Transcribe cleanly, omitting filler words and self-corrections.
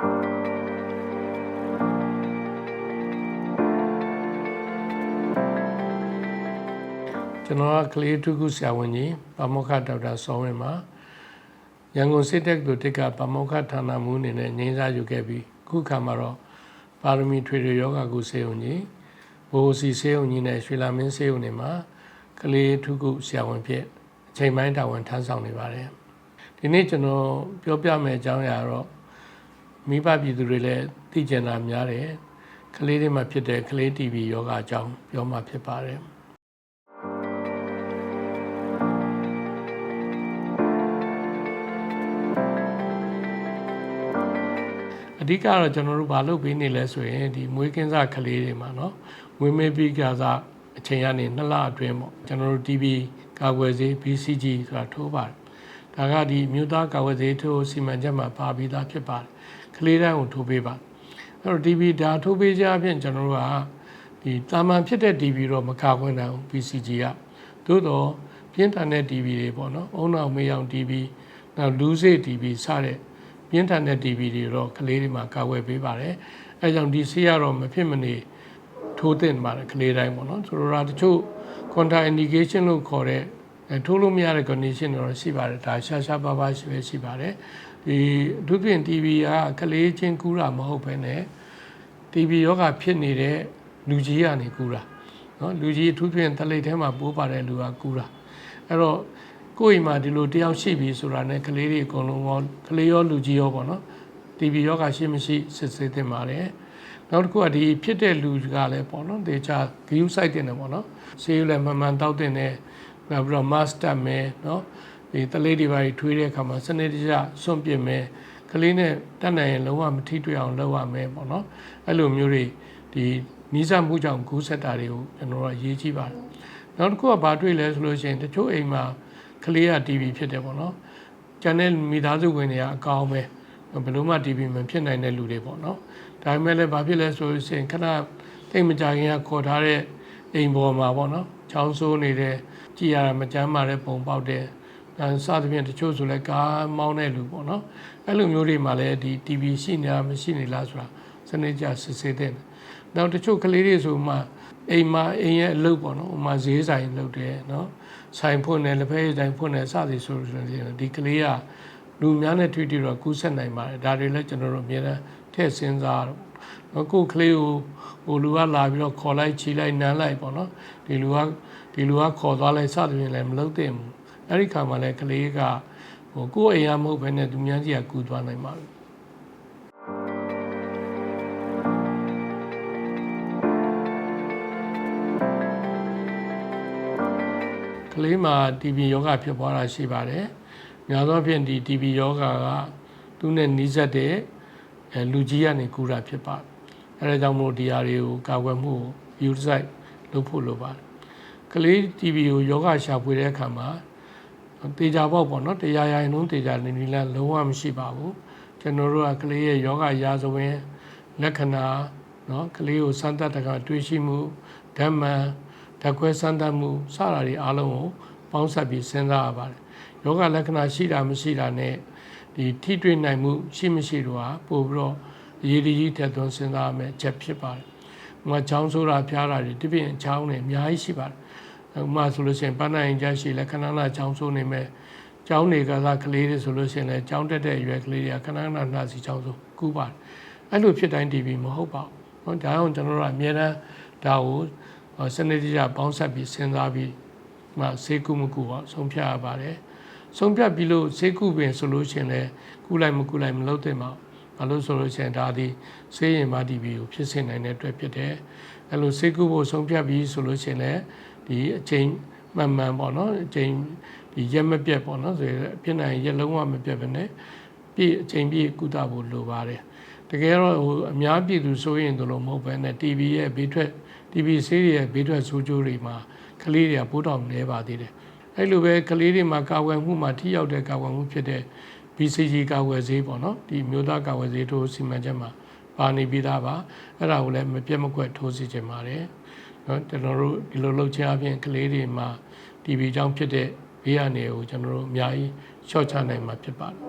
ကျွန်တော်ကကလေးထုခုဆရာဝန်ကြီးပါမောက္ခဒေါက်တာစောဝင်းပါရန်ကုန်စစ်တက္ကသိုလ်တစ်ကပါမောက္ခဌာနမှူးအနေနဲ့ငြိမ်းစားယူခဲ့ပြီးခုခါမှာတော့ပါရမီထွေထွေယောဂကုဆေးရုံကြီးဘိုးစီဆေးရုံကြီးနဲ့ရွှေလာမင်းဆေးရုံတွေမှာကလေးထုခုဆရာဝန်ဖြစ်အချိန်ပိုင်းတာဝန်ထမ်းဆောင်နေပါတယ်ဒီနေ့ကျွန်တော်ပြောပြမယ့်အကြောင်းအရာတော့မိဘပြည်သူတွေလည်းသိကျင်တာများတယ်ကလေးတွေမှာဖြစ်တဲ့ကလေး TB ယောဂအကြောင်းပြောမှဖြစ်ပါတယ်အဓိကတော့ကျွန်တော်တို့ဘာလုပ်ပေးနေလဲဆိုရင်ဒီမွေးကင်းစကလေးတွေမှာเนาะမွေးမေးပြီးကစားအချိန်ကနေ2လအတွင်းပေါ့ကျွန်တော်တို့ TB ကာကွယ်ဆေး BCG ဆိုတာထိုးပါတယ်ဒါကဒီမြို့သားကာကွယ်ဆေးထိုးစီမံချက်မှာပါပြီးသားဖြစ်ပါတယ်ကလေးတိုင်းကိုထိုးပေးပါအဲ့တော့ TB ဒါထိုးပေးကြအပြင်ကျွန်တော်တို့ကဒီတာမန်ဖြစ်တဲ့ TB တော့မကာကွယ်နိုင်ဘူး BCG ကသို့တော့ပြင်းထန်တဲ့ TB တွေပေါ့နော်အုံနောက်မေးအောင် TB နောက်လူးစေ့ TB စတဲ့ပြင်းထန်တဲ့ TB တွေတော့ကလေးတွေမှာကာကွယ်ပေးပါတယ်အဲကြောင့်ဒီဆေးရတော့မဖြစ်မနေထိုးသင့်ပါတယ်ကလေးတိုင်းပေါ့နော်ဆိုတော့တချို့ contraindication လို့ခေါ်တဲ့ထိုးလို့မရတဲ့ condition တွေတော့ရှိပါတယ်ဒါရှားပါးရှိပါတယ်ဒီအထူးဖြင့် TB ကကလေးချင်းကူးတာမဟုတ်ဘဲနဲ့ TB ယောဂဖြစ်နေတဲ့လူကြီးကနေကူးတာနော်လူကြီးအထူးဖြင့်တလိပ်ထဲမှာပိုးပါတဲ့လူကကူးတာအဲ့တော့ကိုယ့်အိမ်မှာဒီလိုတယောက်ရှိပြီဆိုတာနဲ့ကလေးတွေအကုန်လုံးရောကလေးရောလူကြီးရောပေါ့နော် TB ယောဂရှိမရှိစစ်ဆေးသင့်ပါတယ်နောက်တစ်ခုကဒီဖြစ်တဲ့လူကလည်းပေါ့နော်တေချာဂရုစိုက်တင်တယ်ပေါ့နော်ဆေးရုံလည်းမှန်တောက်တင်တယ်နောက်ပြီးတော့ mask တပ်မယ်နော်ဒီတလေးတွေပါထွေးတဲ့အခါမှာစနစ်တကျစွန့်ပစ်မယ်ကလေးနဲ့တတ်နိုင်ရင်လုံးဝမထိတွေ့အောင်လုပ်ရမယ်ပေါ့နော်အဲ့လိုမျိုးတွေဒီနီးစပ်မှုကြောင့်ကူးဆက်တာတွေကိုကျွန်တော်တို့အရေးကြီးပါတယ်နောက်တစ်ခုကဘာတွေ့လဲဆိုလို့ရှိရင်တချို့အိမ်မှာကလေးက TB ဖြစ်တယ်ပေါ့နော်ကျန်တဲ့မိသားစုဝင်တွေကအကောင်းပဲဘယ်လိုမှ TB မဖြစ်နိုင်တဲ့လူတွေပေါ့နော်ဒါပေမဲ့လည်းဘာဖြစ်လဲဆိုလို့ရှိရင်ခဏတိတ်မကြခင်ကခေါ်ထားတဲ့အိမ်ပေါ်မှာပေါ့နော်ချောင်းဆိုးနေတယ်ကြည်ရတာမကြမ်းမာတဲ့ပုံပေါက်တယ်စသဖြင့်တချို့ဆိုလည်းကားမောင်းတဲ့လူပေါ့နော်အဲ့လိုမျိုးတွေမှာလည်းဒီ TB ရှိနေတာမရှိနေလားဆိုတာစနစ်ကျစစ်ဆေးတဲ့နောက်တချို့ကလေးတွေဆိုမှအိမ်ရဲ့အလုပ်ပေါ့နော်ဥမာဈေးဆိုင်လုပ်တယ်နော်ဆိုင်ဖွင့်တယ်လက်ဖက်ရည်ဆိုင်ဖွင့်တယ်စသည်ဆိုလို့ဒီကလေးကလူများနဲ့တွေ့တော့ကူးဆက်နိုင်ပါတယ်ဒါတွေလည်းကျွန်တော်တို့အများနဲ့ထည့်စဉ်းစားတော့ကိုယ်ကလေးကိုဟိုလူကလာပြီးတော့ခေါ်လိုက်ချီလိုက်နမ်းလိုက်ပေါ့နော်ဒီလူကခေါ်သွားလိုက်စသဖြင့်လည်းမလုပ်သင့်ဘူးအဲ့ဒီခါမှာလည်းကလေးကဟိုကိုယ်အိမ်ရမဟုတ်ဘဲနဲ့သူများကြီးကကူးသွားနိုင်ပါဘူးကလေးမှာ TB ယောဂဖြစ်ပွားတာရှိပါတယ်များသောအားဖြင့်ဒီ TB ယောဂကသူနဲ့နီးစပ်တဲ့လူကြီးကနေကူးတာဖြစ်ပါတယ်အဲဒါကြောင့်မို့ဒီဟာတွေကိုကာကွယ်မှုကို ယူဆိုင်လုပ်ဖို့လိုပါတယ်ကလေး TB ကိုယောဂရှာဖွေတဲ့အခါမှာတေချာပေါက်ပေါ့နော်တရားရရင်လုံးတေချာနေလလုံးဝမရှိပါဘူးကျွန်တော်တို့ကကလေးရဲ့ယောဂရာဇဝင်လက္ခဏာနော်ကလေးကိုစမ်းသပ်တကတွေးရှိမှုဓာတ်မှန်ဓာတ်ခွဲစမ်းသပ်မှုစတာတွေအားလုံးကိုပေါင်းစပ်ပြီးစဉ်းစားရပါတယ်ယောဂလက္ခဏာရှိတာမရှိတာနဲ့ဒီထိတွေ့နိုင်မှုရှိမရှိတော့ပို့ပြီးတော့အရေးကြီးထက်သွင်းစဉ်းစားရမယ်ချက်ဖြစ်ပါတယ်။ဥပမာချောင်းဆိုတာဖျားတာတွေတပြင်းချောင်းတွေအများကြီးရှိပါတယ်။ဥပမာဆိုလို့ရှိရင်ပန်းနိုင်ကြရှိလဲခဏခဏချောင်းဆိုးနေမယ်။ချောင်းတွေကစားကလေးတွေဆိုလို့ရှိရင်လည်းချောင်းတက်တဲ့အရွယ်ကလေးတွေကခဏခဏနှာစီချောင်းဆိုးကူးပါတယ်။အဲ့လိုဖြစ်တိုင်း TB မဟုတ်ပါဘူး။ဒါကြောင့်ကျွန်တော်တို့ကအများအားဒါကိုစနစ်တကျပေါင်းစပ်ပြီးစဉ်းစားပြီးမှဆေးကုမကူပါဆုံးဖြတ်ရပါတယ်။ဆုံးဖြတ်ပြီးလို့ဆေးကုပင်ဆိုလို့ရှိရင်လည်းကုလိုက်မကုလိုက်မလုပ်သင့်ပါဘူး။ဘာလို့ဆိုလို့ရှိရင်ဒါဒီဆေးရင်မ TB ကိုဖြစ်စေနိုင်တဲ့အတွက်ဖြစ်တယ်။အဲ့လိုဆေးကုဖို့ဆုံးဖြတ်ပြီးဆိုလို့ရှိရင်လည်းဒီအချိန်မှန်ပေါ့နော်အချိန်ဒီရက်မပြတ်ပေါ့နော်ဆိုရင်ဖြစ်နိုင်ရက်လုံးဝမပြတ်ဘဲနဲ့ပြည့်အချိန်ပြည့်ကုသဖို့လိုပါတယ်။တကယ်တော့ဟိုအများပြည်သူဆိုရင်တို့လို့မဟုတ်ဘဲနဲ့ TB ရဲ့ဘေးထွက် TB ဆေးရဲ့ဘေးထွက်ဆိုးကျိုးတွေမှာကလေးတွေကပိုးတောင်နေပါသေးတယ်။အဲ့လိုပဲကလေးတွေမှာကာကွယ်မှုမှာထိရောက်တဲ့ကာကွယ်မှုဖြစ်တဲ့ BCG ကာကွယ်ဆေးပေါ့နော်ဒီမျိုးသားကာကွယ်ဆေးထိုးစီမံချက်မှာပါနေပြီးသားပါအဲ့ဒါကိုလည်းမပြတ်မကွက်ထိုးစီခြင်းပါတယ်နော်ကျွန်တော်တို့ဒီလိုလုပ်ခြင်းအပြင်ကလေးတွေမှာ TB ကြောင့်ဖြစ်တဲ့ဘေးရန်တွေကိုကျွန်တော်တို့အများကြီးရှော့ချနိုင်မှာဖြစ်ပါတယ်